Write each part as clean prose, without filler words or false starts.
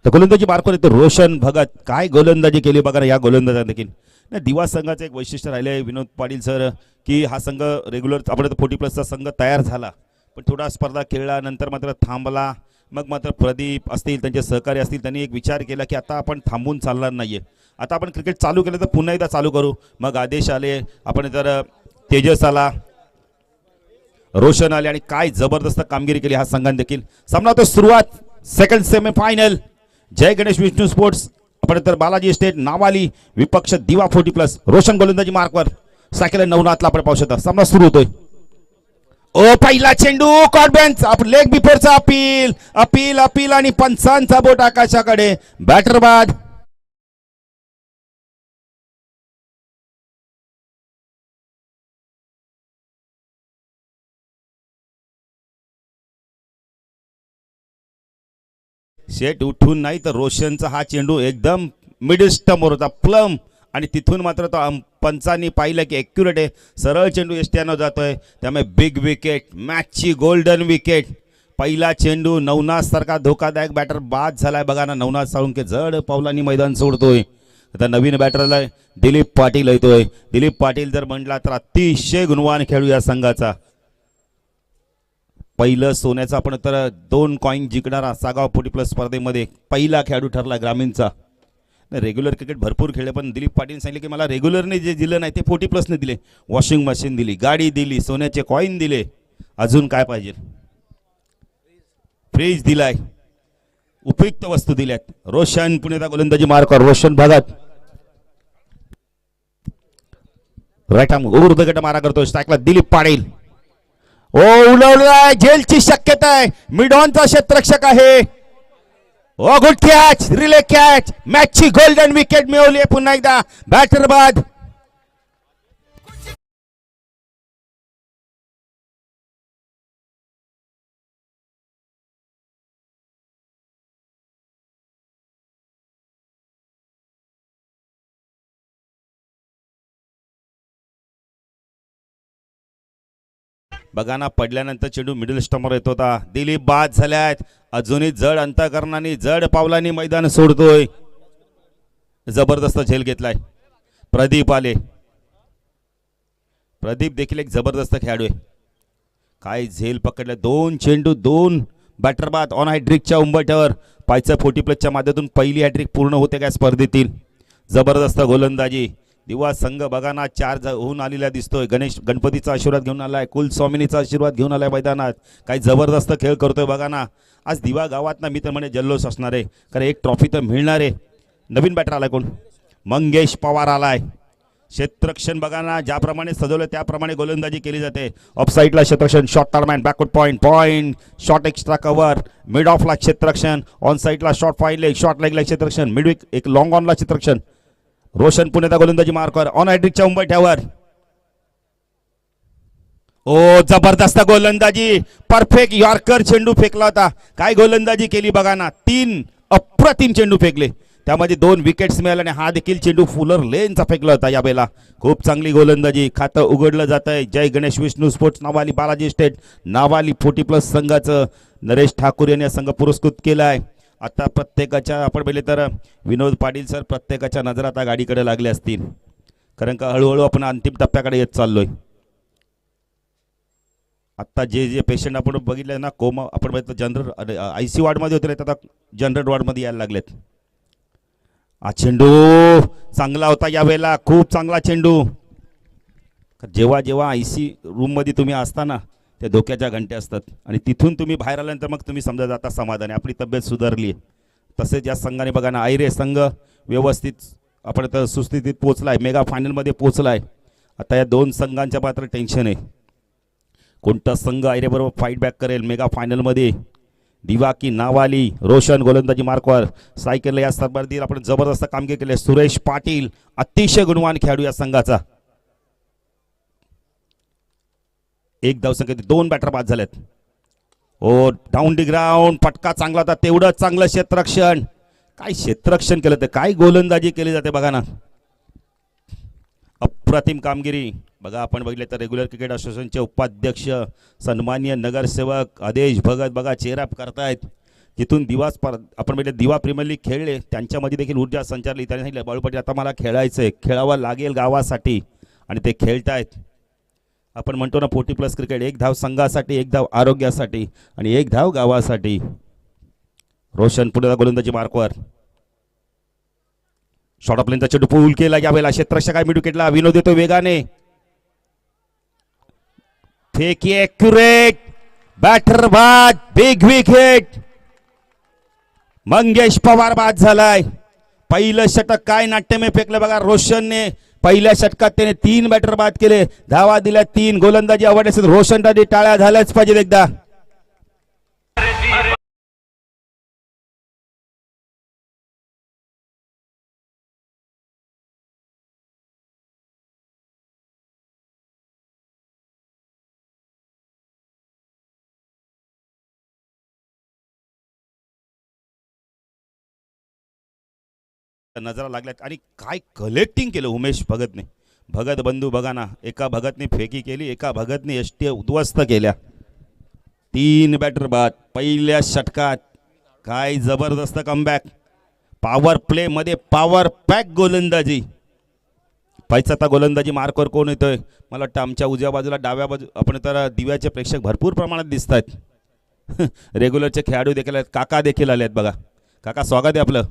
तर गोलंदाजी मार्कवर येतो रोशन भगत. काय गोलंदाजी केली बघा ना या गोलंदाजाने देखील. नाही, दिवा संघाचं एक वैशिष्ट्य राहिलं आहे विनोद पाटील सर, की हा संघ रेग्युलर आपण 40+ संघ तयार झाला, पण थोडा स्पर्धा खेळल्यानंतर मात्र थांबला. मग मात्र प्रदीप असतील, त्यांचे सहकारी असतील, त्यांनी एक विचार केला की आता आपण थांबून चालणार नाही आहे, आता आपण क्रिकेट चालू केलं तर पुन्हा एकदा चालू करू. मग आदेश आले, आपण तर तेजस आला, रोशन आले आणि काय जबरदस्त कामगिरी केली हा संघाने देखील. सामना होतो सुरुवात सेकंड सेमीफायनल. जय गणेश विष्णू स्पोर्ट्स आपण तर बालाजी एस्टेट नावाली विपक्ष दिवा 40+. रोशन गोलंदाजी मार्कवर, सायकल नवनाथला आपण पाहू शकता. सामना सुरू होतोय. ओ पहिला चेंडू कॉर्बेन्स लेग बिफोरचा अपील अपील अपील आणि पंचांचा बोट आकाशाकडे. बॅटर बाद. शेट उठून नाही तर रोशनचा हा चेंडू एकदम मिडल स्टंपवर होता प्लम, आणि तिथून मात्र तो पंचांनी पाहिलं की ॲक्युरेट आहे, सरळ चेंडू एसटीआरनं जातोय, त्यामुळे बिग विकेट, मॅचची गोल्डन विकेट. पहिला चेंडू नवनाथ सारखा धोकादायक बॅटर बाद झालाय बघा ना. नवनाथ साळुंके जड पावलांनी मैदान सोडतोय. आता नवीन बॅटरला दिलीप पाटील येतोय. दिलीप पाटील जर म्हटला तर अतिशय गुणवान खेळू या संघाचा. पहिलं सोन्याचं आपण तर 2 कॉईन जिंकणारा सागाव 40+ स्पर्धेमध्ये पहिला खेळाडू ठरला ग्रामीणचा. रेग्युलर क्रिकेट भरपूर खेळले, पण दिलीप पाटील सांगितले की मला रेग्युलरने जे दिलं नाही ते 40+ने दिले. वॉशिंग मशीन दिली, गाडी दिली, सोन्याचे कॉईन दिले, अजून काय पाहिजे. फ्रीज दिलाय, उपयुक्त वस्तू दिल्यात. रोशन पुणेचा गोलंदाजी मार्कवर, रोशन भगत राईट आर्म उर्धगट मारा करतोय. स्ट्राईकला दिलीप पाटील. ओ उलवलाय, झेलची शक्यता आहे, मिड ऑनचा क्षेत्ररक्षक आहे. Oh good catch, relay catch, मॅचची गोल्डन विकेट मिळवली पुन्हा एकदा. बॅटर बाद. बघा ना, पडल्यानंतर चेंडू मिडल स्टंपवर येत होता. दिलीप बाद झाल्यात, अजूनही जड अंतकरणाने जड पावलांनी मैदान सोडतोय. जबरदस्त झेल घेतलाय. प्रदीप आले. प्रदीप देखील एक जबरदस्त खेळाडू आहे. काय झेल पकडले. 2 चेंडू 2 बॅटर बाद ऑन हॅट्रिकच्या उंबरठ्यावर. पायचं 40+च्या माध्यमातून पहिली हॅट्रिक पूर्ण होते त्या स्पर्धेतील. जबरदस्त गोलंदाजी. दिवा संघ बघा ना 4 होऊन आलेला दिसतोय. गणपतीचा आशीर्वाद घेऊन आलाय, कुलस्वामिनीचा आशीर्वाद घेऊन आलाय मैदानात. काही जबरदस्त खेळ करतोय बघा ना. आज दिवा गावात ना मी तर म्हणे जल्लोष असणार आहे, कारण एक ट्रॉफी तर मिळणार आहे. नवीन बॅटर आलाय कोण, मंगेश पवार आलाय. क्षेत्ररक्षण बघा ना, ज्याप्रमाणे सजवलं त्याप्रमाणे गोलंदाजी केली जाते. ऑफ साईडला क्षेत्ररक्षण, short third man, backward point, point short extra cover, mid ऑफला क्षेत्ररक्षण, ऑन साईडला शॉर्ट फाईन लेग, शॉर्ट लेगला क्षेत्ररक्षण, मिडविक एक लॉंग ऑनला क्षेत्ररक्षण. रोशन पुणेचा गोलंदाजी मार्कवर ऑन हॅट्रिकच्या उंबरठ्यावर. ओ जबरदस्त गोलंदाजी, परफेक्ट यॉर्कर चेंडू फेकला होता. काय गोलंदाजी केली बघा ना. 3 अप्रतिम चेंडू फेकले, त्यामध्ये 2 विकेट्स मिळाले आणि हा देखील चेंडू फुलर लेनचा फेकला होता या वेळेला. खूप चांगली गोलंदाजी. खातं उघडलं जात आहे जय गणेश विष्णू स्पोर्ट्स नावाली बालाजी स्टेट नावाली 40+ संघाचं. नरेश ठाकूर यांनी संघ पुरस्कृत केला आहे. आता प्रत्येकाच्या आपण पहिले तर विनोद पाटील सर प्रत्येकाच्या नजर आता गाडीकडे लागले असतील, कारण का हळूहळू आपण अंतिम टप्प्याकडे येत चाललोय. आता जे जे पेशंट आपण बघितले ना, कोमा आपण बघितलं जनरल IC वॉर्डमध्ये होते, आता जनरल वॉर्डमध्ये यायला लागलेत. हा चेंडू चांगला होता या वेळेला, खूप चांगला चेंडू. जेव्हा जेव्हा IC रूममध्ये तुम्ही असताना त्या धोक्याच्या घंटे असतात, आणि तिथून तुम्ही बाहेर आल्यानंतर मग तुम्ही समजा जाता समाधानी आपली तब्येत सुधारली आहे. तसेच या संघाने बघा ना, आयरे संघ व्यवस्थित आपण तर सुस्थितीत पोहोचला आहे, मेगा फायनलमध्ये पोहोचला आहे. आता या 2 संघांच्या मात्र टेन्शन आहे, कोणता संघ आयरेबरोबर फाईट बॅक करेल मेगा फायनलमध्ये. दिवा की नावाली. रोशन गोलंदाजी मार्कवर. सायकल या स्पर्धेत आपण जबरदस्त कामगिरी केली. सुरेश पाटील अतिशय गुणवान खेळाडू या संघाचा. 1 धावसंख्येत 2 बॅटर बाद झालेत. ओ डाऊन दी ग्राउंड, फटका चांगला होता, तेवढं चांगलं क्षेत्ररक्षण. काय क्षेत्ररक्षण केलं ते, काय गोलंदाजी केली जाते बघा ना. अप्रतिम कामगिरी. बघा आपण बघितले तर रेग्युलर क्रिकेट असोसिएशनचे उपाध्यक्ष सन्माननीय नगरसेवक आदेश भगत बघा चेहरा करतायत. जिथून आपण म्हणजे दिवा प्रीमियर लीग खेळले त्यांच्यामध्ये देखील ऊर्जा संचारली. त्याने सांगितलं बाळू पाटील आता मला खेळायचंय, खेळावं लागेल गावासाठी आणि ते खेळतायत. आपण म्हणतो ना 40+ क्रिकेट, 1 धाव संघासाठी, 1 धाव आरोग्यासाठी आणि 1 धाव गावासाठी. रोशन पुढे गोलंदाजी मार्कवर, शॉर्ट ऑफ लेनचा चेंडू पूल केला यावेळेला क्षेत्ररक्षक आहे विकेटला. विनोद येतो वेगाने, फेकी ॲक्युरेट, बॅटर बाद, बिग विकेट. मंगेश पवार बाद झालाय. पहिलं षटक काय नाट्यमय फेकलं बघा रोशनने. पहिल्या षटकात त्याने 3 बॅटर बाद केले, धावा दिल्या 3. गोलंदाजी आवडली असेल रोशनसाठी टाळ्या झाल्याच पाहिजेत एकदा. नजरा लागल्यात आणि काय कलेक्टिंग केलं उमेश भगतने. भगत बंधू बघा ना, एका भगतने फेकी केली, एका भगतने यष्टी उद्ध्वस्त केल्या. 3 बॅटर बाद पहिल्या षटकात. काय जबरदस्त कमबॅक. पॉवर प्ले मध्ये पॉवर पॅक गोलंदाजी. पैसा गोलंदाजी मार्कवर कोण येतोय? मला वाटतं आमच्या उजव्या बाजूला, डाव्या बाजू आपण तर दिव्याचे प्रेक्षक भरपूर प्रमाणात दिसत आहेत. रेग्युलरचे खेळाडू देखील आहेत, काका देखील आले आहेत बघा. काका स्वागत आहे आपलं.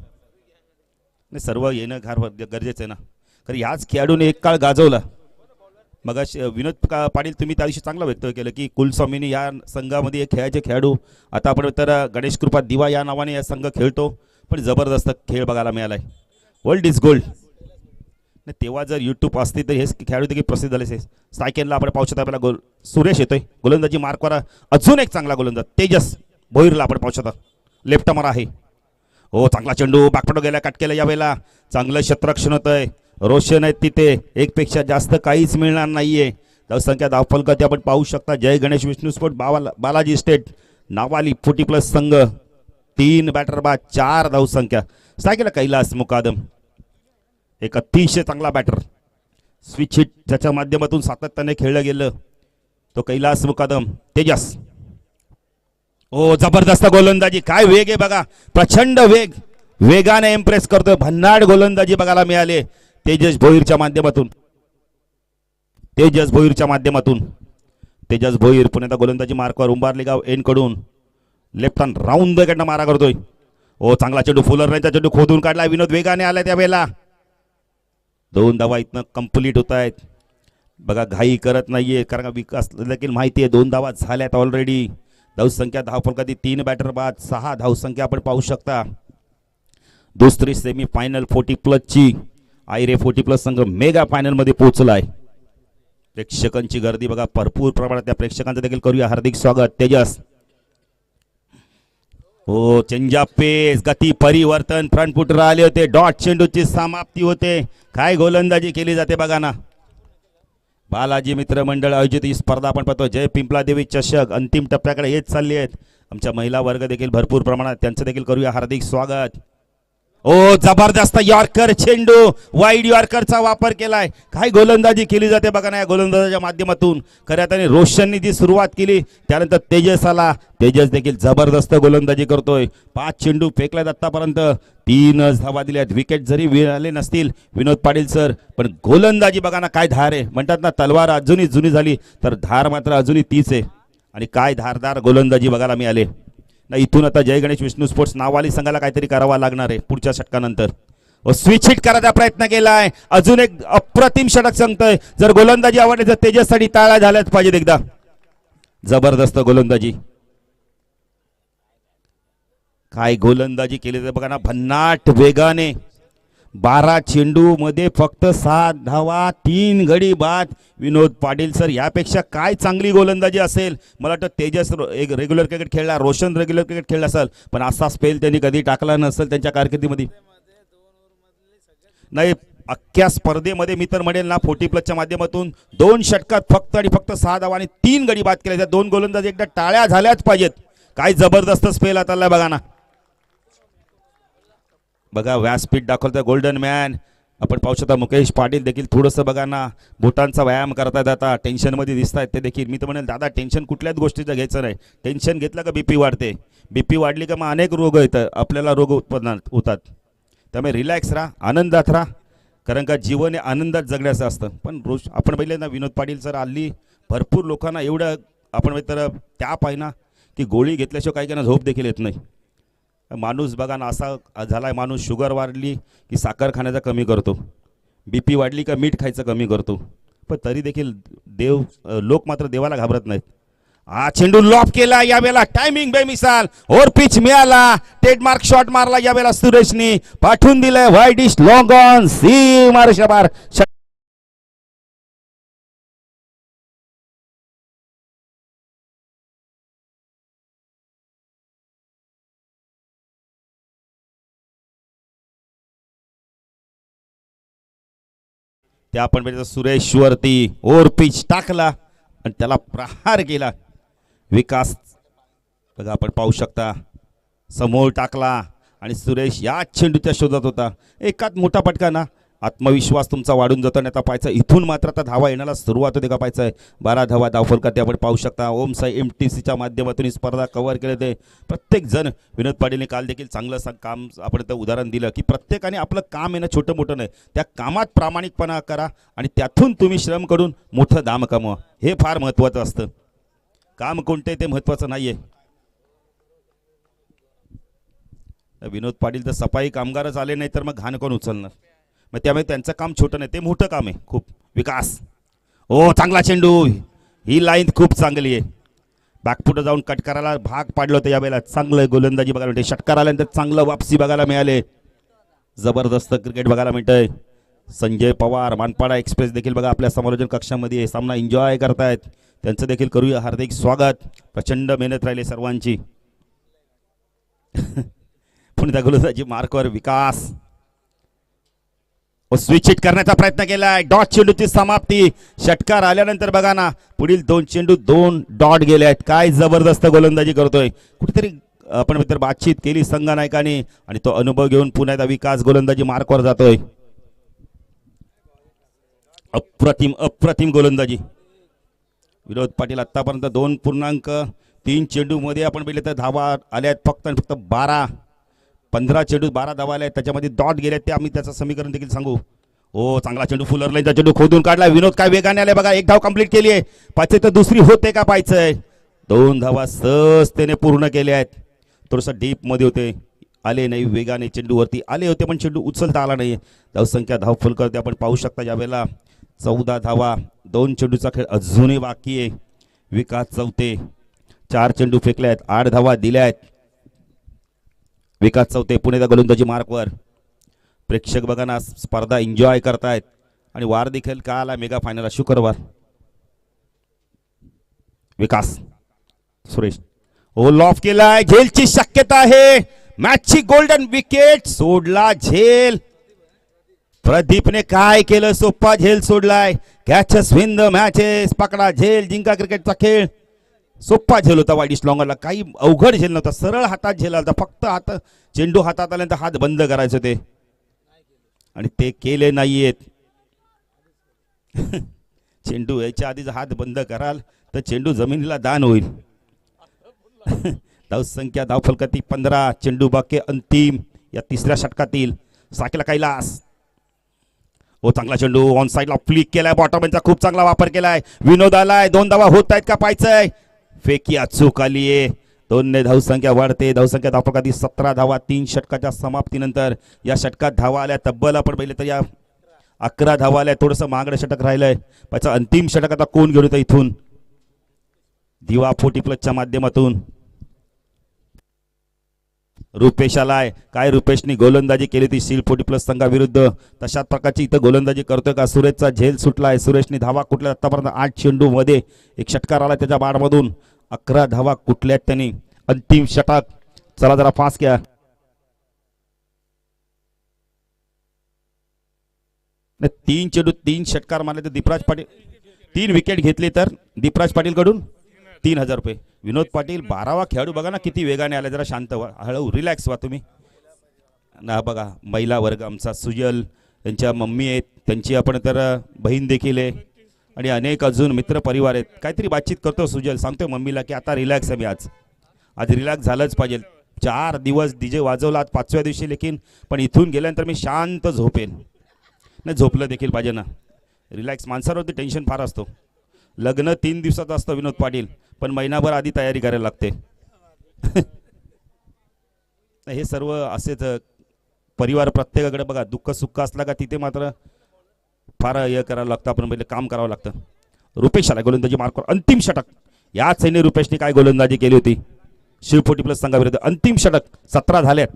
नाही, सर्व येणं गरजेचं आहे ना, कारण ह्याच खेळाडूने एक काळ गाजवला. मग विनोद पाटील तुम्ही त्या दिवशी चांगलं व्यक्त केलं की कुलस्वामीनी या संघामध्ये खेळायचे खेळाडू. आता आपण तर गणेश कृपा दिवा या नावाने या संघ खेळतो, पण जबरदस्त खेळ बघायला मिळाला आहे. World is gold. नाही तेव्हा जर यूट्यूब असते तर हेच खेळाडू देखील प्रसिद्ध झाले. सायकेलला आपण पाहू शकतो. आपल्याला सुरेश येतोय गोलंदाजी मार्कवर. अजून एक चांगला गोलंदाज तेजस भोईरला आपण पाहू शकता, लेफ्ट मार आहे. हो चांगला चेंडू बाकपटो गेला, कट केला यावेळेला. चांगलं क्षेत्ररक्षण होतंय. रोशन आहेत तिथे, एकपेक्षा जास्त काहीच मिळणार नाहीये. धावसंख्या धावफलकात आपण पाहू शकता. जय गणेश विष्णू स्पोर्ट बालाजी स्टेट नावाली 40+ संघ. 3 बॅटर बाद, 4 धावसंख्या. सायकेला कैलास मुकादम एक अतिशय चांगला बॅटर. स्विच हिट त्याच्या माध्यमातून सातत्याने खेळलं गेलं तो कैलास मुकादम. तेजस ओ जबरदस्त गोलंदाजी. काय वेग आहे बघा, प्रचंड वेग. वेगाने इम्प्रेस करतोय. भन्नाट गोलंदाजी बघायला मिळाले तेजस भोईरच्या माध्यमातून. तेजस भोईर पुण्याचा गोलंदाजी मार्कवर. उंबारली गाव एन कडून लेफ्ट हँड राऊंड द कडनं मारा करतोय. ओ चांगला चेंडू, फुलर रेंजचा चेंडू खोदून काढला. विनोद वेगाने आला त्यावेळेला. 2 धावा इथनं कंप्लीट होत आहेत बघा. घाई करत नाहीये, कारण विकास देखील माहिती आहे 2 धावा झाल्यात ऑलरेडी. धावसंख्या धावफलकात 3 बॅटर बाद, 6 धावसंख्या आपण पाहू शकता. दुसरी सेमी फायनल 40+ ची आयरे 40+ संघ मेगा फायनल मध्ये पोहोचलाय. प्रेक्षकांची गर्दी बघा भरपूर प्रमाणात. त्या प्रेक्षकांचं देखील करूया हार्दिक स्वागत. तेजस हो चेंज ऑफ पेस, गती परिवर्तन, फ्रंट फुटर आले होते. डॉट चेंडूची समाप्ती होते. काय गोलंदाजी केली जाते बघा ना. बालाजी मित्र मंडळ आयोजित ही स्पर्धा आपण पाहतो. जय पिंपला देवी चषक अंतिम टप्प्याकडे येत चालली आहेत. आमच्या महिला वर्ग देखील भरपूर प्रमाणात, त्यांचं देखील करूया हार्दिक स्वागत. ओ जबरदस्त यॉर्कर चेंडू, वाईड यॉर्करचा वापर केलाय. काय गोलंदाजी केली जाते बघा ना या गोलंदाजाच्या माध्यमातून. खऱ्या त्याने रोशननी जी सुरुवात केली त्यानंतर तेजस आला. तेजस देखील जबरदस्त गोलंदाजी करतोय. 5 चेंडू फेकल्यात आतापर्यंत, 3 धावा दिल्यात. विकेट जरी मिळाले नसतील विनोद पाटील सर, पण गोलंदाजी बघा ना काय धार आहे. म्हणतात ना तलवार अजूनही जुनी झाली तर धार मात्र अजूनही तीच आहे. आणि काय धारदार गोलंदाजी बघायला मिळाले. इथून आता जय गणेश विष्णू स्पोर्ट्स नावाली संघाला काहीतरी करावा लागणार आहे पुढच्या षटकानंतर. स्विच हिट करायचा प्रयत्न केलाय. अजून एक अप्रतिम षटक सांगतोय. जर गोलंदाजी आवडली तर तेजससाठी टाळ्या झाल्याच पाहिजेत एकदा. जबरदस्त गोलंदाजी. काय गोलंदाजी केली बघा ना भन्नाट वेगाने. 12 चेंडू मध्ये फक्त 7 धावा, 3 गडी बाद. विनोद पाटील सर यापेक्षा काय चांगली गोलंदाजी असेल. मला वाटतं तेजस एक रेग्युलर क्रिकेट खेळला, रोशन रेग्युलर क्रिकेट खेळला असेल, पण असा स्पेल त्यांनी कधी टाकला नसेल त्यांच्या कारकिर्दीमध्ये. नाही अख्ख्या स्पर्धेमध्ये मी तर म्हणेल ना 40+ माध्यमातून 2 षटकात फक्त आणि फक्त 6 धावा आणि 3 गडी बाद केले. 2 गोलंदाजी एकदा टाळ्या झाल्याच पाहिजेत. काय जबरदस्त स्पेल आता बघा ना. बघा व्यासपीठ दाखवतोय गोल्डन मॅन. आपण पाहू शकता मुकेश पाटील देखील थोडंसं बघा ना बोटांचा व्यायाम करतायत, आता टेन्शनमध्ये दिसत आहेत ते देखील. मी तर म्हणेल दादा टेन्शन कुठल्याच गोष्टीचं घ्यायचं नाही. टेन्शन घेतलं का बीपी वाढते, बीपी वाढली का मग अनेक रोग येतात, आपल्याला रोग उत्पन्न होतात. त्यामुळे रिलॅक्स राहा, आनंदात राहा, कारण का जीवन हे आनंदात जगण्याचं असतं. पण रोज आपण पाहिले ना विनोद पाटील सर हल्ली भरपूर लोकांना एवढं आपण तर त्याप आहे ना की गोळी घेतल्याशिवाय काही काहींना झोप देखील येत नाही. माणूस बघा ना असा झाला आहे, माणूस शुगर वाढली की साखर खाण्याचा कमी करतो, बी पी वाढली का मीठ खायचं कमी करतो, पण तरी देखील लोक मात्र देवाला घाबरत नाहीत. हा चेंडू लॉप केला, यावेळेला टायमिंग बेमिसाल ओव्हर पिच मिळाला, ट्रेडमार्क शॉट मारला यावेळेला सुरेशनी, पाठवून दिलंय वाईड डिश लॉंग ऑन सी मार्शबार. त्या आपण म्हणजे सुरेश वरती ओव्हर पिच टाकला आणि त्याला प्रहार केला. विकास बघा आपण पाहू शकता समोर टाकला आणि सुरेश या चेंडूच्या शोधात होता. एकात मोठा फटका ना, आत्मविश्वास तुमचा वाढून जातो आणि आता पाहायचं इथून मात्र आता धावा येण्याला सुरुवात होते का पाहायचं आहे. 12 धावा धावफलकात आपण पाहू शकता. ओम साई MTCच्या माध्यमातून ही स्पर्धा कव्हर केले ते प्रत्येक जण. विनोद पाटीलने काल देखील चांगलं काम आपण इथं उदाहरण दिलं की प्रत्येकाने आपलं काम आहे ना छोटं मोठं नाही, त्या कामात प्रामाणिकपणा करा आणि त्यातून तुम्ही श्रम करून मोठं दाम कमवा, हे फार महत्त्वाचं असतं. काम कोणते ते महत्त्वाचं नाही आहे. विनोद पाटील तर सफाई कामगारच आले नाही तर मग घाण कोण उचलणार, मग त्यामुळे त्यांचं काम छोटं नाही, ते मोठं काम आहे खूप. विकास ओ चांगला चेंडू, ही लाईन खूप चांगली आहे. बॅकफुटं जाऊन कट करायला भाग पाडलं होतं यावेळेला. चांगलं गोलंदाजी बघायला मिळते, षटकार आल्यानंतर चांगलं वापसी बघायला मिळाले. जबरदस्त क्रिकेट बघायला मिळतंय. संजय पवार मानपाडा एक्सप्रेस देखील बघा आपल्या समालोचन कक्षामध्ये सामना एन्जॉय करतायत, त्यांचं देखील करूया हार्दिक स्वागत. प्रचंड मेहनत राहिली सर्वांची. पुन्हा गोलंदाजी मार्कवर विकास स्विच हिट करण्याचा प्रयत्न केलाय. डॉट चेंडूची समाप्ती. षटकार आल्यानंतर बघा ना पुढील 2 चेंडू 2 डॉट गेले आहेत. काय जबरदस्त गोलंदाजी करतोय. कुठेतरी आपण मित्र बातचीत केली संघनायकाने आणि तो अनुभव घेऊन पुन्हा एकदा विकास गोलंदाजी मार्कवर जातोय. अप्रतिम अप्रतिम गोलंदाजी. विनोद पाटील आतापर्यंत 2.3 चेंडू मध्ये आपण पाहिले तर धावा आल्या फक्त 12. 15 चेंडू 12 धावा आल्या, त्याच्यामध्ये डॉट गेले ते आम्ही त्याचं समीकरण देखील सांगू. ओ चांगला चेंडू फुलर लाईनचा चेंडू खोदून काढला. विनोद काय वेगाने आले बघा, 1 धाव कंप्लीट केली आहे. पाहिजे तर दुसरी होते का पाहायचंय. 2 धावा सहजतेने पूर्ण केल्या आहेत. थोडंसं डीप मध्ये होते, आले नाही, वेगाने चेंडूवरती आले होते पण चेंडू उचलता आला नाही. धावसंख्या धाव फलक आपण पाहू शकता यावेळेला 14 धावा. 2 चेंडूचा खेळ अजूनही बाकी आहे. विकास चौथे 4 चेंडू फेकले आहेत, 8 धावा दिल्या आहेत. विकास चौथे पुणे गोलंदाजी मार्कवर. प्रेक्षक बघा ना स्पर्धा एन्जॉय करतायत आणि वार देखील का आला मेगा फायनल शुक्रवार. विकास सुरेश ओ लॉफ केलाय, झेलची शक्यता आहे. मॅचची गोल्डन विकेट सोडला झेल. प्रदीपने काय केलं, सोप्पा झेल सोडलाय. कॅचेस विन द मॅचेस, पकडा झेल जिंका क्रिकेटचा खेळ. सोप्पा झेल होता वाईडिश लॉंगरला, काही अवघड झेल नव्हता, सरळ हातात झेल आला. फक्त हात चेंडू हातात आल्यानंतर हात बंद करायचे ते आणि ते केले नाहीयेत. चेंडू यायच्या आधीच हात बंद कराल तर चेंडू जमिनीला दान होईल. धावसंख्या धावफलकातील 15. चेंडू बाकी अंतिम या तिसऱ्या षटकातील. साकेला कैलास ओ चांगला चेंडू ऑन साइडला फ्लिक केलाय. बॉटमचा खूप चांगला वापर केलाय. विनोद आलाय. 2 धावा होत आहेत का पाहायचंय. फेकिया चूक आली आहे. 2 ने धावसंख्या वाढते. धावसंख्या धावफलकातील 17 धावा 3 षटकाच्या समाप्तीनंतर. या षटकात धावा आल्या तब्बल आपण पहिले तर या 11 धावा आल्या. थोडंसं महागडं षटक राहिलंय. त्याचा अंतिम षटक आता कोण घेऊन येतं इथून. दिवा 40+ माध्यमातून रुपेश आलाय. काय रुपेशनी गोलंदाजी केली ती सील 40+ संघाविरुद्ध. तशाच प्रकारची इथं गोलंदाजी करतोय का. सुरेशचा झेल सुटलाय. सुरेशनी धावा कुठल्या आतापर्यंत 8 चेंडू मध्ये 1 षटकार आला त्याच्या बाडमधून. 11 धावा कुठल्यात त्यांनी. अंतिम षटक. चला जरा फास्ट घ्या. तीन चेंडू 3 षटकार मारले तर दीपराज पाटील 3 विकेट घेतले तर दीपराज पाटील कडून 3000 रुपये. विनोद पाटील 12वा खेळाडू बघा ना किती वेगाने आले. जरा शांत व्हा, हळू रिलॅक्स व्हा तुम्ही ना. बघा महिला वर्ग आमचा सुजल त्यांच्या मम्मी आहेत, त्यांची आपण तर बहीण देखील आहे आणि अनेक अजून मित्र परिवार आहेत. काहीतरी बातचीत करतो सुजल, सांगतो मम्मीला की आता रिलॅक्स आहे मी, आज रिलॅक्स झालंच पाहिजे. 4 दिवस डीजे वाजवला, आज 5व्या दिवशी लेकिन पण इथून गेल्यानंतर मी शांत झोपेन. नाही झोपलं देखील पाहिजे ना, रिलॅक्स. माणसावरती टेन्शन फार असतो. लग्न 3 दिवसाचं असतं विनोद पाटील, पण महिनाभर आधी तयारी करायला लागते. हे सर्व असेच परिवार प्रत्येकाकडे बघा, दुःख सुख असला का तिथे मात्र फार हे करावं लागतं, आपण पहिले काम करावं लागतं. रुपेश आला गोलंदाजी मार्कवर, अंतिम षटक. याच सैन्य रुपेशने काय गोलंदाजी केली होती शिवपोटी प्लस संघाविरुद्ध. अंतिम षटक, 17 झाल्यात.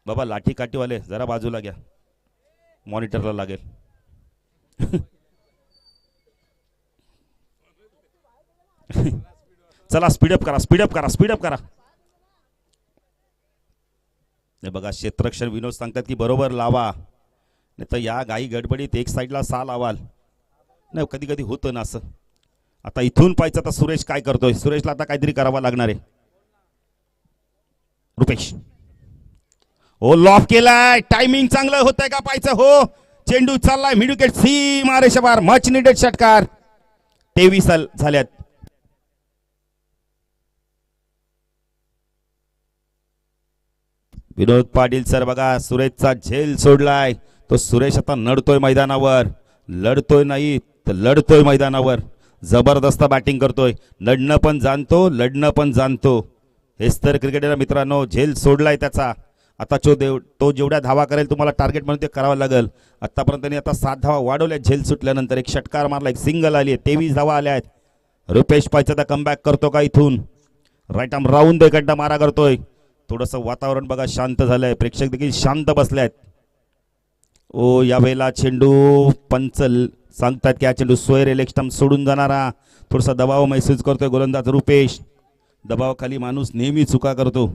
बाबा लाठी काठीवाले जरा बाजूला घ्या, मॉनिटरला लागेल. चला स्पीडअप करा, स्पीडअप करा, स्पीडअप करा. हे बघा क्षेत्ररक्षण विनोद सांगतात की बरोबर लावा, नाही तर या गाई गडबडीत एक साईडला सा लावाल. नाही कधी कधी होतं ना असं. आता इथून पाहायचं, आता सुरेश काय करतोय, सुरेशला आता काहीतरी करावं लागणार आहे. रुपेश ओ लॉफ केलाय, टायमिंग चांगलं होतंय का पाहायचं. हो चेंडू चाललाय मिड विकेट, सी मारेच्या बार, मच निडेड षटकार. 23 झाल्यात. विनोद पाटील सर बघा सुरेशचा झेल सोडलाय. तो सुरेश आता नडतोय मैदानावर, लढतोय नाही तर लढतोय मैदानावर. जबरदस्त बॅटिंग करतोय, लढणं पण जाणतो, लढणं पण जाणतो. हेच तर क्रिकेटर मित्रांनो, झेल सोडलाय त्याचा. आता तो जेवढ्या धावा करेल तुम्हाला टार्गेट म्हणून ते करावं लागेल. आतापर्यंत त्यांनी आता 7 धावा वाढवल्या झेल सुटल्यानंतर. एक षटकार मारला, एक सिंगल आली आहे, 23 धावा आल्या आहेत. रुपेश पायचा कमबॅक करतो का इथून, राईट आर्म राऊंड इकडनं मारा करतोय. थोडंसं वातावरण बघा शांत झालंय, प्रेक्षक देखील शांत बसले आहेत. ओ यावेळेला चेंडू पंच सांगतात की हा चेंडू सोयरे लेग स्टंप सोडून जाणारा. थोडासा दबाव महसूस करतोय गोलंदाज रुपेश. दबावाखाली माणूस नेहमी चुका करतो.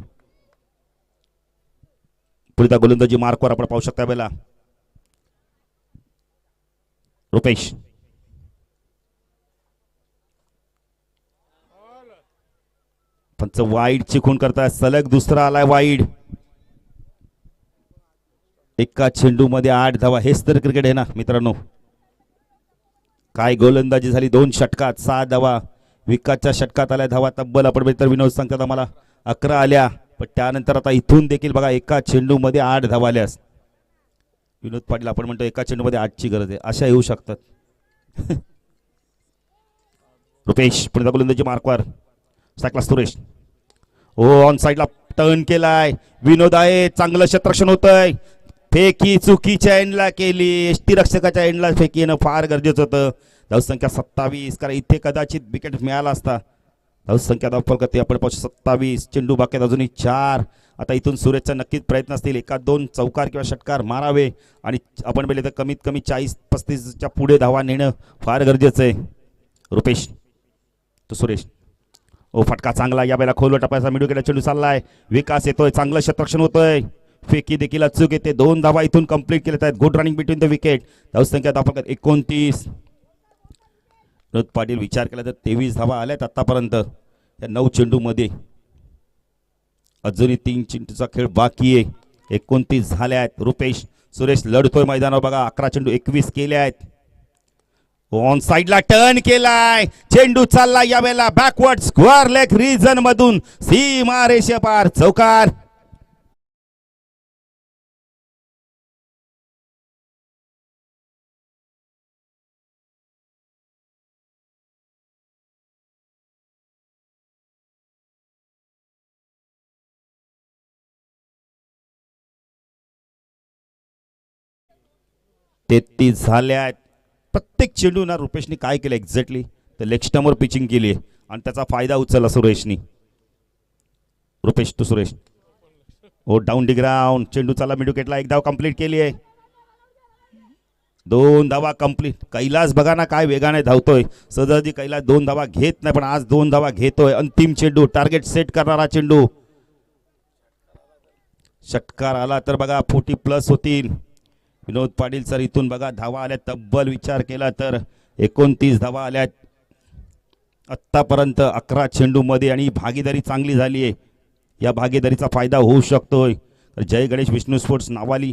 पुढे गोलंदाजी मार्कवर आपण पाहू शकता वेळेला रुपेश. पंच वाईड चिखून करताय, सलग दुसरा आलाय वाईड. एका चेंडू मध्ये 8 धावा. हेच तर क्रिकेट आहे ना मित्रांनो. काय गोलंदाजी झाली, 2 षटकात 6 धावा. विकासच्या षटकात आल्या धावा तब्बल आपण तर विनोद सांगतात आम्हाला 11 आल्या. पण त्यानंतर आता इथून देखील बघा एका चेंडू मध्ये 8 धावा आल्यास. विनोद पाटील आपण म्हणतो एका चेंडू मध्ये 8ची गरज आहे, अशा येऊ शकतात. रुपेश पुढे गोलंदाजी मार्कवर सायकला सुरेश. ओ ऑन साइडला टर्न केलाय विनोद आहे, चांगलं क्षेत्ररक्षण होतंय. फेकी चुकीच्या एंडला केली, यष्टीरक्षकाच्या एंडला फेकी येणं फार गरजेचं होतं. धावसंख्या 27, कारण इथे कदाचित विकेट मिळाला असता. धावसंख्या धावफलक आपण पाहू 27, चेंडू बाकी अजूनही 4. आता इथून सुरेशचा नक्कीच प्रयत्न असतील, 1-2 चौकार किंवा षटकार मारावे आणि आपण पहिले तर कमीत कमी 40-35च्या पुढे धावा नेणं फार गरजेचं आहे. रुपेश तो सुरेश. ओ फटका चांगला, या वेळेला खोलवर टपायचा मिडू केला, चेंडू चाललाय. विकास येतोय, चांगलं क्षेत्ररक्षण होतंय. फेकी देखील अचूक येते. 2 धावा इथून कंप्लीट केलेत आहेत. Good running between the wicket. धावसंख्या धावफलकात 29. विनोद पाटील विचार केला तर 23 धावा आल्यात आतापर्यंत या 9 चेंडू मध्ये. अजूनही 3 चेंडूचा खेळ बाकी आहे. 29 झाल्या आहेत. रुपेश सुरेश लढतोय मैदानावर बघा. 11 चेंडू 21 केले आहेत. ऑन साइडला टर्न केलाय, चेंडू चालला या वेळेला बॅकवर्ड स्क्वेअर लेग रिजन मधून सीमा रेषे पार चौकार. तेहतीस झाल्या आहेत. प्रत्येक चेंडू ना रुपेशनी काय केलं एक्झॅक्टली तर लेग स्टंपवर पिचिंग केली आहे आणि त्याचा फायदा उचलला सुरेशनी. Rupesh to Suresh. Oh down the ground, चेंडू चालला मिड विकेटला. 1 धाव कंप्लीट केली आहे. 2 धावा कंप्लीट. कैलास बघा ना काय वेगाने धावतोय. सहजासहजी कैलास 2 धावा घेत नाही, पण आज 2 धावा घेतोय. अंतिम चेंडू, टार्गेट सेट करणारा चेंडू. षटकार आला तर बघा 40+ होतील. विनोद पाटील सर इथून बघा धावा आल्या तब्बल विचार केला तर 29 धावा आल्यात आत्तापर्यंत 11 चेंडूमध्ये आणि भागीदारी चांगली झाली आहे. या भागीदारीचा फायदा होऊ शकतोय. जय गणेश विष्णू स्पोर्ट्स नावाली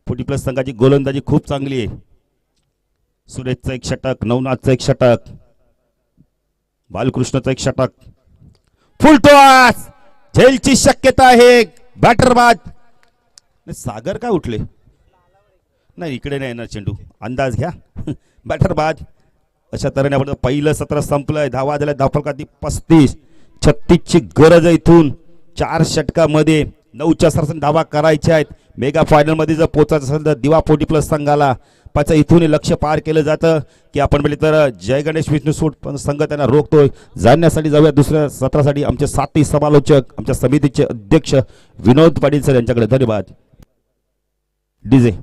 40+ संघाची गोलंदाजी खूप चांगली आहे. सुरेशचं एक षटक, नवनाथचं एक षटक, बालकृष्णचं एक षटक, फुल टॉस, झेलची शक्यता आहे. बॅटर बाद. सागर काय उठले? नाही, इकडे नाही येणार चेंडू, अंदाज घ्या. बॅटर बाद. अशा तऱ्हेने आपण पहिलं सत्र संपलंय. धावा झाल्या धावफलकात 35. 36ची गरज आहे. इथून 4 षटकामध्ये 9च्या सरासरी धावा करायच्या आहेत. मेगा फायनल मध्ये जर पोहोचायचं असेल तर दिवा 40+ संघाला पाचा इथून लक्ष पार केलं जातं की आपण म्हणजे तर जय गणेश विष्णू सूट संघ त्यांना रोखतोय. जाणण्यासाठी जाऊया दुसऱ्या सत्रासाठी. आमचे साथी समालोचक, आमच्या समितीचे अध्यक्ष विनोद पाटील सर यांच्याकडे. धन्यवाद. डीजे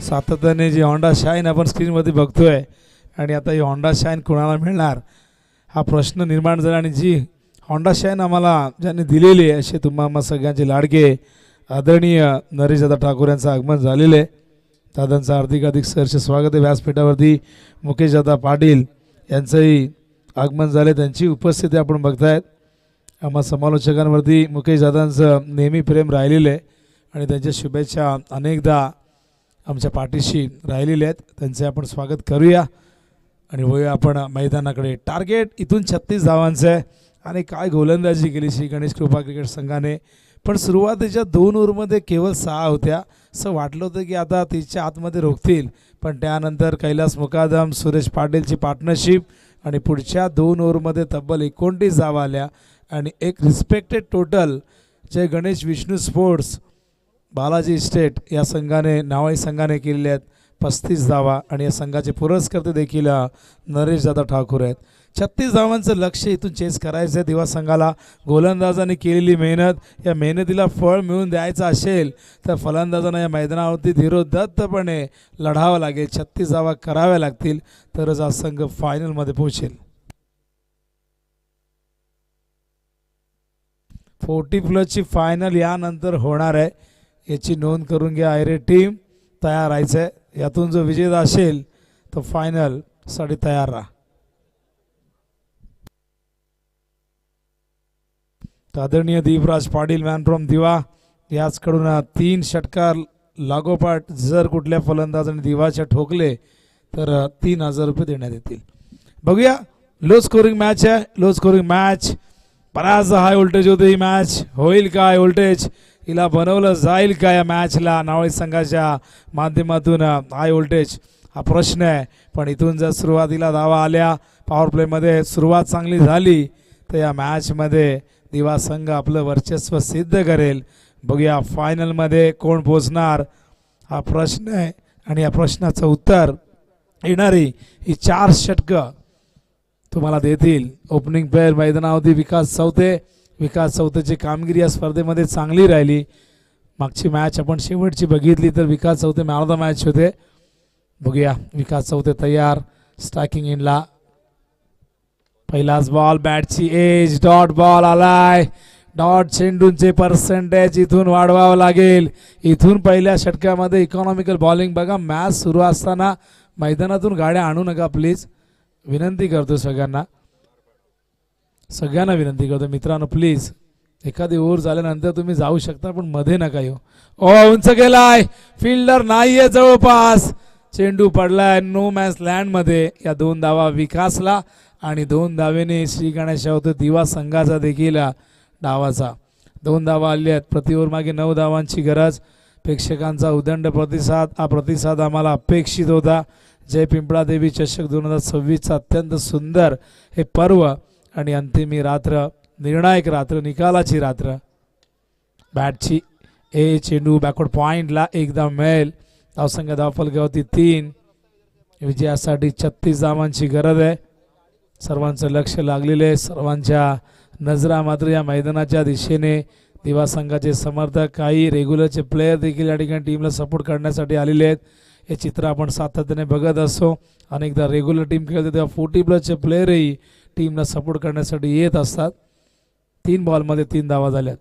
सातत्याने जी होंडा शाईन आपण स्क्रीनमध्ये बघतोय आणि आता ही होंडा शाईन कुणाला मिळणार हा प्रश्न निर्माण झाला. आणि जी होंडा शाईन आम्हाला ज्यांनी दिलेली आहे असे तुम्हा सगळ्यांचे लाडके आदरणीय नरेशदादा ठाकूर यांचं आगमन झालेलं आहे. दादांचं हार्दिक सहर्ष स्वागत आहे. व्यासपीठावरती मुकेशदादा पाटील यांचंही आगमन झाले, त्यांची उपस्थिती आपण बघतायत. आम्हा समालोचकांवरती मुकेशदादांचं नेहमी प्रेम राहिलेलं आहे आणि त्यांच्या शुभेच्छा अनेकदा आमच्या पाठीशी राहिलेले आहेत. त्यांचे आपण स्वागत करूया आणि वळूया आपण मैदानाकडे. टार्गेट इथून 36 धावांचं आहे आणि काय गोलंदाजी केली श्री गणेश कृपा क्रिकेट संघाने. पण सुरुवातीच्या 2 ओव्हरमध्ये केवळ 6 होत्या. असं वाटलं होतं की आता 30च्या आतमध्ये रोखतील, पण त्यानंतर कैलास मुकादम, सुरेश पाटीलची पार्टनरशिप आणि पुढच्या 2 ओव्हरमध्ये तब्बल 29 धावा आल्या आणि एक रिस्पेक्टेड टोटल जे गणेश विष्णू स्पोर्ट्स बालाजी इस्टेट या संघाने नावाई संघाने केलेले आहेत 35 धावा आणि या संघाचे पुरस्कर्ते देखील नरेशदादा ठाकूर आहेत. 36 धावांचं लक्ष इथून चेस करायचं आहे. दिवा संघाला गोलंदाजांनी केलेली मेहनत, या मेहनतीला फळ मिळून द्यायचं असेल तर फलंदाजांना या मैदानावरती धीरोदत्तपणे लढावं लागेल. 36 धावा कराव्या लागतील तरच हा संघ फायनलमध्ये पोहोचेल. 40+ फायनल यानंतर होणार आहे, याची नोंद करून घ्या. आयरे टीम तयार राहायचं आहे. यातून जो विजेता असेल तो फायनल साठी तयार राहा. आदरणीय दीपराज पाटील मॅन फ्रॉम दिवा याचकडून 3 षटकार लागोपाठ जर कुठल्या फलंदाजाने दिवाच्या ठोकले तर 3000 रुपये देण्यात येतील. बघूया, लो स्कोरिंग मॅच आहे. लो स्कोरिंग मॅच, बराच हाय व्होल्टेज होते. ही मॅच होईल का हाय व्होल्टेज, हिला बनवलं जाईल का या मॅचला नावळी संघाच्या माध्यमातून हाय व्होल्टेज, हा प्रश्न आहे. पण इथून जर सुरुवातीला धावा आल्या, पॉवर प्लेमध्ये सुरुवात चांगली झाली तर या मॅचमध्ये दिवा संघ आपलं वर्चस्व सिद्ध करेल. बघूया फायनलमध्ये कोण पोचणार हा प्रश्न आहे आणि या प्रश्नाचं उत्तर येणारी ही 4 षटकं तुम्हाला देतील. ओपनिंग प्लेयर मैदानावरती विकास चौथे. विकास चौथेची कामगिरी या स्पर्धेमध्ये चांगली राहिली. मागची मॅच आपण शेवटची बघितली तर विकास चौथे मॅन ऑफ द मॅच होते. बघूया विकास चौथे तयार. स्ट्रायकिंग इनला पहिलाच बॉल, बॅटची एज, डॉट बॉल आलाय. डॉट चेंडूंचे पर्सेंटेज इथून वाढवावं लागेल. इथून पहिल्या षटकामध्ये इकॉनॉमिकल बॉलिंग बघा. मॅच सुरू असताना मैदानातून गाड्या आणू नका प्लीज, विनंती करतो सगळ्यांना विनंती करतो मित्रांनो, प्लीज. एखादी ओव्हर झाल्यानंतर तुम्ही जाऊ शकता पण मध्ये नका येऊ. उंच गेलाय, फिल्डर नाहीये जवळपास, चेंडू पडलाय नो मॅच लँड मध्ये. या 2 धावा विकासला आणि 2 धावेने श्री गणेश होते दिवा संघाचा देखील डावाचा 2 धावा आल्या आहेत. प्रति ओव्हर मागे 9 धावांची गरज. प्रेक्षकांचा उदंड प्रतिसाद, हा प्रतिसाद आम्हाला अपेक्षित होता. जय पिंपळादेवी चषक 2026चा अत्यंत सुंदर हे पर्व आणि अंतिम ही रात्र, निर्णायक रात्र, निकालाची रात्र. बॅटची चेंडू बॅकवर्ड पॉइंटला एकदा मिळेल. धावसंख्या धावफलकावरती 3. विजयासाठी 36 धावांची गरज आहे. सर्वांचं लक्ष लागलेलं आहे. सर्वांच्या नजरा मात्र या मैदानाच्या दिशेने. दिवा संघाचे समर्थक, काही रेग्युलरचे प्लेयर देखील या ठिकाणी टीमला सपोर्ट करण्यासाठी आलेले आहेत. हे चित्र आपण सातत्याने बघत असतो. अनेकदा रेग्युलर टीम खेळते तेव्हा 40+ प्लेयरही टीमला सपोर्ट करण्यासाठी येत असतात. 3 बॉलमध्ये 3 धावा झाल्यात.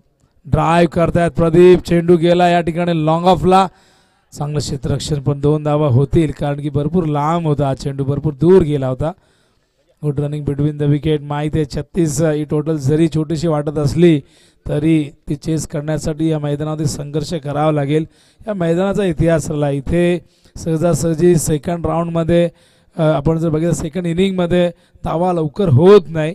ड्राईव्ह करतायत प्रदीप, चेंडू गेला या ठिकाणी लॉंग ऑफला. चांगलं क्षेत्ररक्षण, पण 2 धावा होतील कारण की भरपूर लांब होता चेंडू, भरपूर दूर गेला होता. Good running between the wicket. माहिती आहे 36 ही टोटल जरी छोटीशी वाटत असली तरी ती चेस करण्यासाठी या मैदानामध्ये संघर्ष करावा लागेल. या मैदानाचा इतिहास राहिला. इथे सहजासहजी सेकंड राऊंडमध्ये आपण जर बघितलं सेकंड इनिंगमध्ये धावा लवकर होत नाही.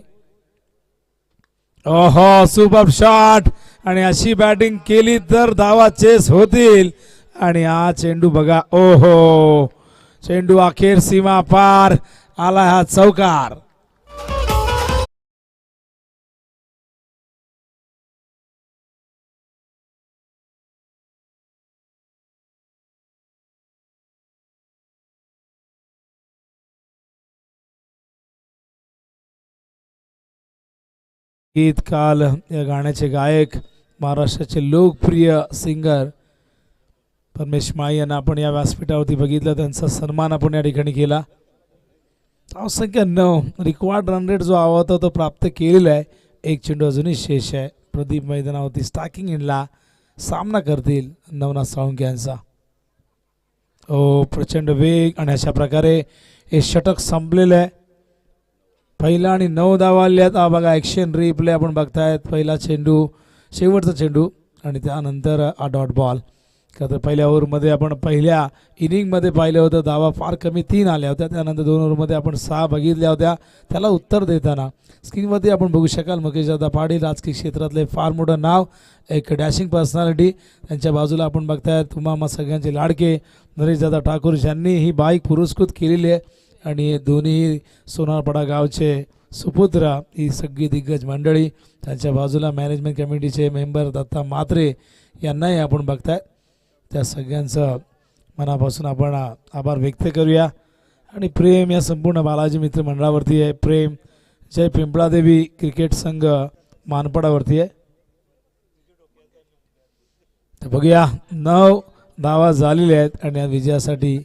ओहो, सुपर शॉट, आणि अशी बॅटिंग केली तर धावा चेस होतील. आणि हा चेंडू बघा, ओहो, चेंडू अखेर सीमा पार आला. हा चौकार. गीत काल या गाण्याचे गायक महाराष्ट्राचे लोकप्रिय सिंगर परमेश माई यांना आपण या व्यासपीठावरती बघितलं. त्यांचा सन्मान आपण या ठिकाणी केला. धावसंख्या 9, रिक्वायर्ड रन रेट जो हवा होता तो प्राप्त केलेला आहे. एक चेंडू अजूनही शेष आहे. प्रदीप मैदानावरती स्टॅकिंग इनला सामना करतील नवनाथ साळुंखे यांचा. ओ, प्रचंड वेग, आणि अशा प्रकारे हे षटक संपलेलं आहे. पहिला आणि 9 धावा आल्यात. हा बघा ॲक्शन रिप्ले आपण बघतायत. पहिला चेंडू, शेवटचा चेंडू, आणि त्यानंतर हा डॉट बॉल. खरं तर पहिल्या ओव्हरमध्ये आपण पहिल्या इनिंगमध्ये पाहिलं होतं धावा फार कमी 3 आल्या होत्या. त्यानंतर 2 ओव्हरमध्ये आपण 6 बघितल्या होत्या. त्याला उत्तर देताना स्क्रीनवरती आपण बघू शकाल मुकेशदादा पाटील, राजकीय क्षेत्रातले फार मोठं नाव, एक डॅशिंग पर्सनॅलिटी. त्यांच्या बाजूला आपण बघतायत तुम्हा सगळ्यांचे लाडके नरेशदादा ठाकूर, ज्यांनी ही बाईक पुरस्कृत केलेली आहे. आणि दोन्ही सोनारपाडा गावचे सुपुत्र, ही सगळी दिग्गज मंडळी. त्यांच्या बाजूला मॅनेजमेंट कमिटीचे मेंबर दत्ता म्हात्रे यांनाही आपण बघताय. त्या सगळ्यांचं मनापासून आपण आभार व्यक्त करूया. आणि प्रेम या संपूर्ण बालाजी मित्र मंडळावरती आहे. प्रेम जय पिंपळादेवी क्रिकेट संघ मानपाडावरती आहे. तर बघूया 9 धावा झालेल्या आहेत. आणि या विजयासाठी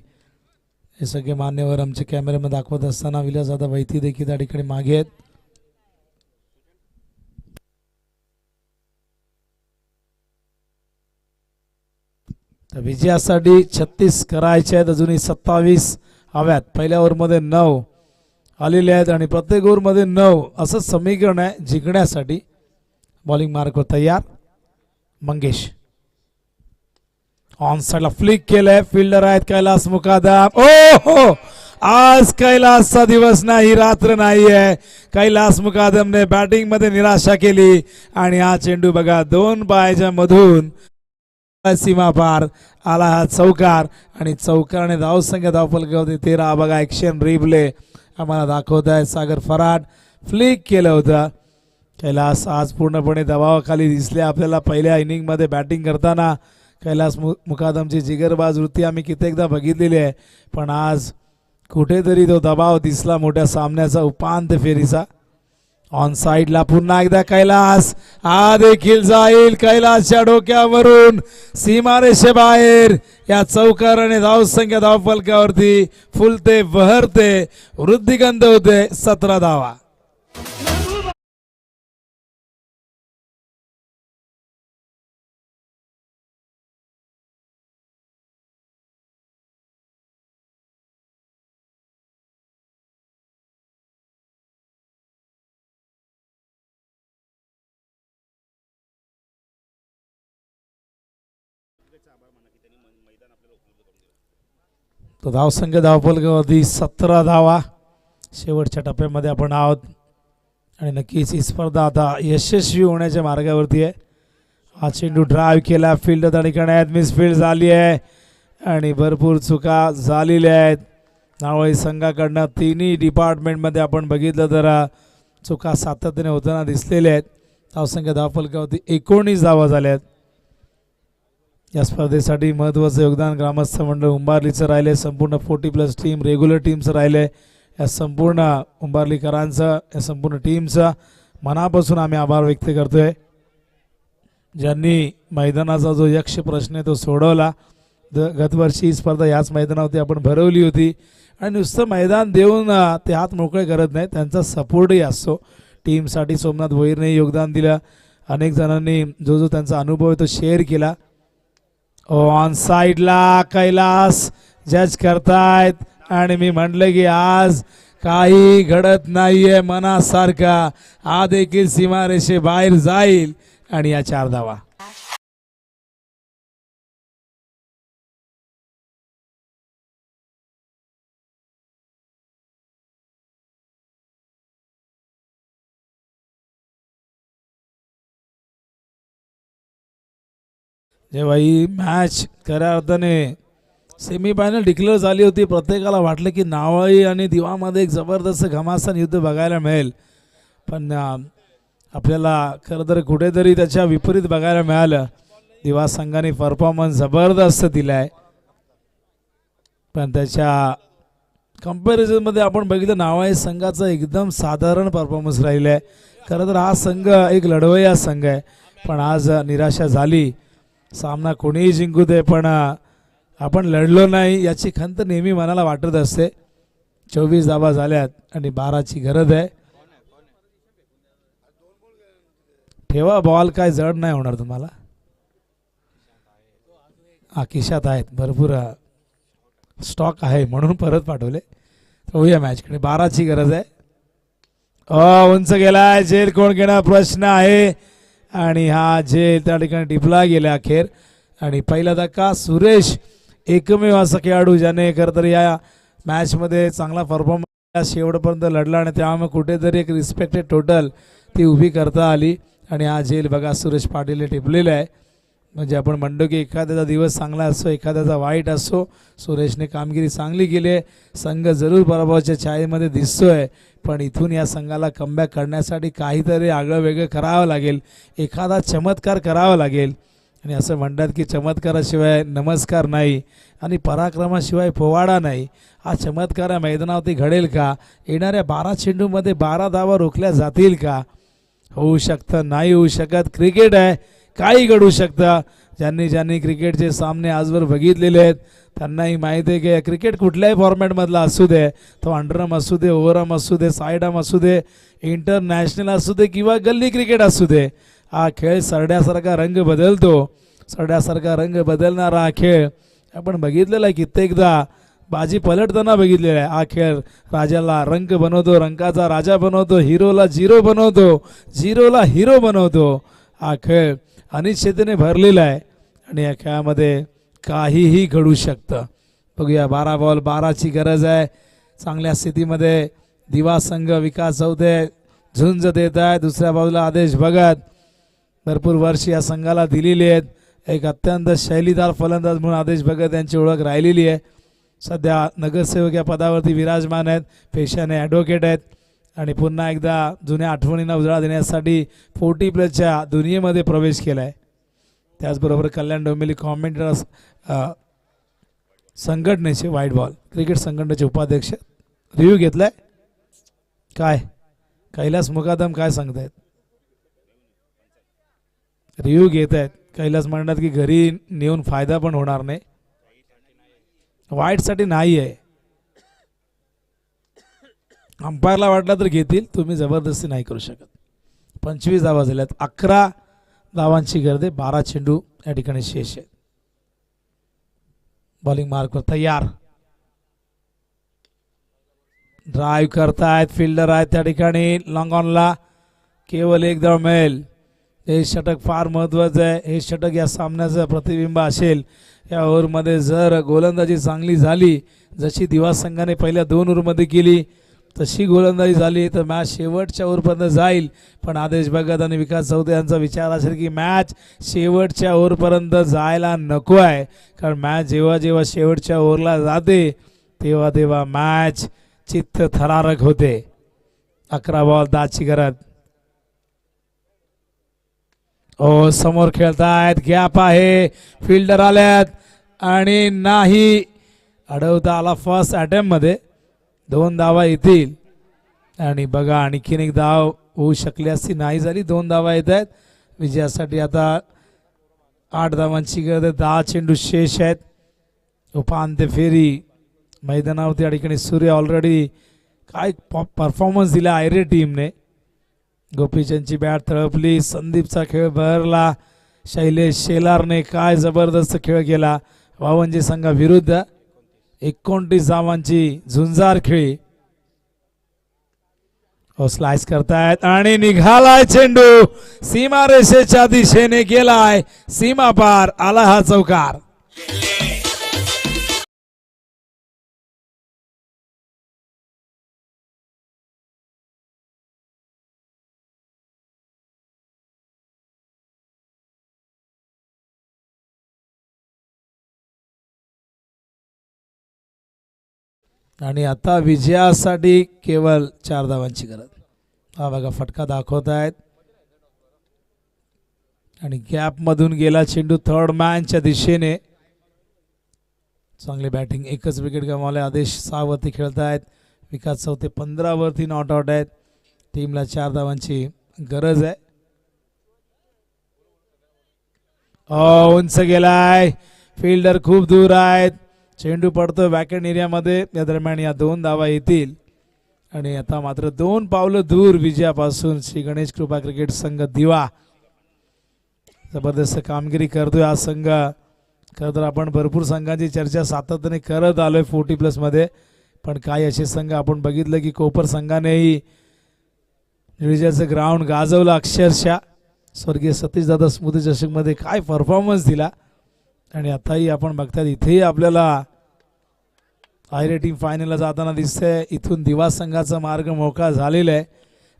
हे सगळे मान्यवर आमचे कॅमेऱ्यामध्ये दाखवत असताना विलासदादा वैती देखील त्या ठिकाणी मागे आहेत. तर विजयासाठी 36 करायचे आहेत. अजूनही 27 हव्यात. पहिल्या ओव्हरमध्ये 9 आलेले आहेत आणि प्रत्येक ओव्हरमध्ये 9 असं समीकरण आहे जिंकण्यासाठी. बॉलिंग मार्कवर तयार मंगेश. ऑन साइडला फ्लिक केलंय. फिल्डर आहेत कैलास मुकादम. ओ हो, आज कैलासचा दिवस नाही, रात्र नाही आहे. कैलास मुकादमने बॅटिंग मध्ये निराशा केली आणि हा चेंडू बघा 2 पायाच्या मधून सीमा पार आला. हा चौकार, आणि चौकारने धावसंख्या धावफलकावरती 13. बघा ॲक्शन रिप्ले आम्हाला दाखवत आहे. सागर फराट फ्लिक केलं होतं. कैलास आज पूर्णपणे दबावाखाली दिसले आपल्याला. पहिल्या इनिंगमध्ये बॅटिंग करताना कैलास मुकादमची जिगरबाज वृत्ती आम्ही कित्येकदा बघितलेली आहे, पण आज कुठेतरी तो दबाव दिसला मोठ्या सामन्याचा, उपांत्य फेरीचा. ऑन साइडला पुन्हा एकदा कैलास. हा देखील जाईल कैलासच्या डोक्यावरून सीमारेषेबाहेर. या चौकाराने धावसंख्या धावफलकावरती फुलते बहरते, वृद्धिगंध होते. 17 धावा. तो धावसंख्या धावफलकावरती 17 धावा. शेवटच्या टप्प्यामध्ये आपण आहोत आणि नक्कीच ही स्पर्धा आता यशस्वी होण्याच्या मार्गावरती आहे. हा चेंडू ड्राईव्ह केला, फील्ड त्या ठिकाणी आहेत, मिसफील्ड झाली आहे आणि भरपूर चुका झालेल्या आहेत नावळी संघाकडनं. तिन्ही डिपार्टमेंटमध्ये आपण बघितलं तर चुका सातत्याने होताना दिसलेल्या आहेत. धावसंख्या धावफलकावरती 19 धावा झाल्या आहेत. या स्पर्धेसाठी महत्त्वाचं योगदान ग्रामस्थ मंडळ उंबारलीचं राहिले, संपूर्ण 40+ टीम, रेग्युलर टीमचं राहिले. या संपूर्ण उंबारलीकरांचं, या संपूर्ण टीमचं मनापासून आम्ही आभार व्यक्त करतोय, ज्यांनी मैदानाचा जो यक्ष प्रश्न आहे तो सोडवला. गतवर्षी ही स्पर्धा याच मैदानावरती आपण भरवली होती आणि नुसतं मैदान देऊन ते हात मोकळे करत नाही, त्यांचा सपोर्टही असतो. टीमसाठी सोमनाथ भोईरने योगदान दिलं, अनेक जणांनी जो जो त्यांचा अनुभव आहे तो शेअर केला. ऑन साईडला कैलास जज करतायत आणि मी म्हटलं की आज काही घडत नाहीये मनासारखा, हा देखील सीमारेषे बाहेर जाईल आणि या 4 धावा. जेव्हा ही मॅच खऱ्या अर्थाने सेमीफायनल डिक्लेअर झाली होती, प्रत्येकाला वाटलं की नावळी आणि दिवामध्ये एक जबरदस्त घमासान युद्ध बघायला मिळेल, पण आपल्याला खरं तर कुठेतरी त्याच्या विपरीत बघायला मिळालं. दिवा संघाने परफॉर्मन्स जबरदस्त दिला आहे, पण त्याच्या कंपॅरिझनमध्ये आपण बघितलं नावळी संघाचा एकदम साधारण परफॉर्मन्स राहिला आहे. खरं तर हा संघ एक लढवय्या संघ आहे, पण आज निराशा झाली. सामना कोणीही जिंकू दे, पण आपण लढलो नाही याची खंत नेहमी मनाला वाटत असते. 24 धावा झाल्यात आणि 12ची गरज आहे. ठेवा बॉल, काय जड नाही होणार तुम्हाला. खिशात आहेत, भरपूर स्टॉक आहे म्हणून परत पाठवले. होऊया मॅचकडे. 12ची गरज आहे. उंच गेलाय, जेल कोण घेणार प्रश्न आहे आणि हा जेल त्या ठिकाणी टिपला गेला अखेर. आणि पहिला धक्का सुरेश एकमेव असा खेळाडू ज्याने खरं तर या मॅचमध्ये चांगला परफॉर्मन्स शेवटपर्यंत लढला आणि त्यामुळे कुठेतरी एक रिस्पेक्टेड टोटल ती उभी करता आली. आणि हा जेल बघा सुरेश पाटील टिपलेला आहे. म्हणजे आपण म्हणतो की एखाद्याचा दिवस चांगला असो, एखाद्याचा वाईट असो, सुरेशने कामगिरी चांगली केली आहे. संघ जरूर पराभवाच्या छायेमध्ये दिसतोय, पण इथून या संघाला कमबॅक करण्यासाठी काहीतरी आगळं वेगळं करावं लागेल, एखादा चमत्कार करावा लागेल. आणि असं म्हणतात की चमत्काराशिवाय नमस्कार नाही आणि पराक्रमाशिवाय पोवाडा नाही. हा चमत्कार या मैदानावरती घडेल का? येणाऱ्या 12 चेंडूमध्ये 12 धावा रोखल्या जातील का? होऊ शकतं, नाही होऊ शकत. क्रिकेट आहे, काही घडू शकतं. ज्यांनी क्रिकेटचे सामने आजवर बघितलेले आहेत त्यांनाही माहीत आहे की क्रिकेट कुठल्याही फॉर्मॅटमधला असू दे, तो अंडरआर्म असू दे, ओव्हरआर्म असू दे, साईड आर्म असू दे, इंटरनॅशनल असू दे किंवा गल्ली क्रिकेट असू दे, हा खेळ सरड्यासारखा रंग बदलतो. सरड्यासारखा रंग बदलणारा हा खेळ आपण बघितलेला आहे, कित्येकदा बाजी पलटताना बघितलेला आहे. हा खेळ राजाला रंग बनवतो, रंगाचा राजा बनवतो, हिरोला झिरो बनवतो, झिरोला हिरो बनवतो. हा खेळ अनिश्चिततेने भरलेला आहे आणि या खेळामध्ये काहीही घडू शकतं. बघूया. 12 बॉल 12ची गरज आहे. चांगल्या स्थितीमध्ये दिवा संघ विकास चौथे झुंज देत आहे. दुसऱ्या बाजूला आदेश भगत भरपूर वर्ष या संघाला दिलेली आहेत. एक अत्यंत शैलीदार फलंदाज म्हणून आदेश भगत यांची ओळख राहिलेली आहे. सध्या नगरसेवक या पदावरती विराजमान आहेत, पेशाने ॲडव्होकेट आहेत आणि पुन्हा एकदा जुन्या आठवणींना उजाळा देण्यासाठी 40+ दुनियेमध्ये प्रवेश केला आहे. त्याचबरोबर कल्याण डोंबिवली कॉमेंटर्स संघटनेचे व्हाईट बॉल क्रिकेट संघटनेचे उपाध्यक्ष रिव्ह्यू घेतलाय. काय कैलास मुकादम काय सांगतायत? रिव्ह्यू घेत आहेत. कैलास म्हणतात की घरी नेऊन फायदा पण होणार नाही, वाईटसाठी नाही आहे. अंपायरला वाटला तर घेतील, तुम्ही जबरदस्ती नाही करू शकत. 25 धावा झाल्यात. 11 धावांची गरज आहे. 12 चेंडू या ठिकाणी शेष आहे. बॉलिंग मार्कवर तयार. ड्राईव्ह करतायत, फिल्डर आहेत त्या ठिकाणी. लॉंग ऑनला केवळ 1 धाव मिळेल. हे षटक फार महत्त्वाचं आहे. हे षटक या सामन्याचं प्रतिबिंब असेल. या ओव्हरमध्ये जर गोलंदाजी चांगली झाली, जशी दिवा संघाने पहिल्या 2 ओव्हरमध्ये केली, तशी गोलंदाजी झाली तर मॅच शेवटच्या ओव्हरपर्यंत जाईल, पण आदेश भगत आणि विकास चौधरी यांचा विचार असेल की मॅच शेवटच्या ओव्हरपर्यंत जायला नको आहे, कारण मॅच जेव्हा जेव्हा शेवटच्या ओव्हरला जाते तेव्हा तेव्हा मॅच चित्त थरारक होते. 11 बॉल 10ची गरज. ओ समोर खेळतायत, गॅप आहे, फिल्डर आल्यात आणि नाही अडवता आला फर्स्ट अटेम्प्ट मध्ये. 2 धावा येतील आणि बघा आणखीन एक धाव होऊ शकली असती, नाही झाली. 2 धावा येत आहेत विजयासाठी. आता 8 धावांची गरज आहे. 10 चेंडू शेष आहेत. उपांत्य फेरी मैदानावरती आणि सूर्य ऑलरेडी काय परफॉर्मन्स दिला आयरे टीमने. गोपीचंदची बॅट तळपली, संदीपचा खेळ बहरला, शैलेश शेलारने काय जबरदस्त खेळ केला. वावंजी संघाविरुद्ध 29 धावांची झुंजार खेळी. स्लाइस करतायत आणि निघालाय चेंडू, सीमारेषेच्या दिशेने गेलाय, सीमा पार आला हा चौकार. आणि आता विजयासाठी केवळ 4 धावांची गरज. हा बघा फटका दाखवत आहेत आणि गॅप मधून गेला चेंडू थर्ड मॅनच्या दिशेने. चांगली बॅटिंग, एकच विकेट गमावले. आदेश 6 वरती खेळतायत, विकास चौथे 15 वरती नॉट आउट आहेत. टीमला 4 धावांची गरज आहे. उंच गेलाय, फिल्डर खूप दूर आहेत, चेंडू पडतो वॅकेंट एरियामध्ये. या दरम्यान या 2 धावा येतील आणि आता मात्र 2 पावलं दूर विजयापासून श्री गणेश कृपा क्रिकेट संघ दिवा. जबरदस्त कामगिरी करतोय हा संघ. खरं तर आपण भरपूर संघांची चर्चा सातत्याने करत आलोय 40+ मध्ये, पण काही असे संघ आपण बघितलं की कोपर संघानेही विजयाचं ग्राउंड गाजवलं अक्षरशः. स्वर्गीय सतीशदादा स्मृती चषकमध्ये काय परफॉर्मन्स दिला आणि आताही आपण बघतात इथेही आपल्याला आयरे टीम फायनलला जाताना दिसतंय. इथून दिवा संघाचा मार्ग मोकळा झालेला आहे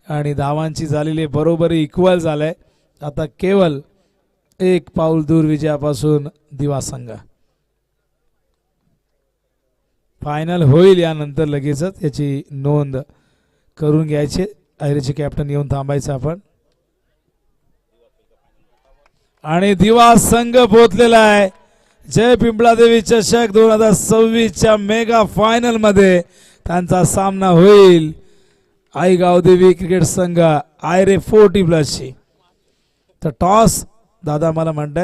आणि धावांची झालेली बरोबरी इक्वल झालंय. आता केवळ 1 पाऊल दूर विजयापासून दिवा संघ. फायनल होईल यानंतर लगेचच, याची नोंद करून घ्यायची. आयरेचे कॅप्टन येऊन थांबायचं आपण. आणि दिवा संघ पोहोचलेला आहे जय पिंपळादेवी चषक 2026च्या मेगा फायनल मध्ये. त्यांचा सामना होईल आई गावदेवी क्रिकेट संघ आयरे 40+ ची. तर टॉस दादा मला म्हणतायत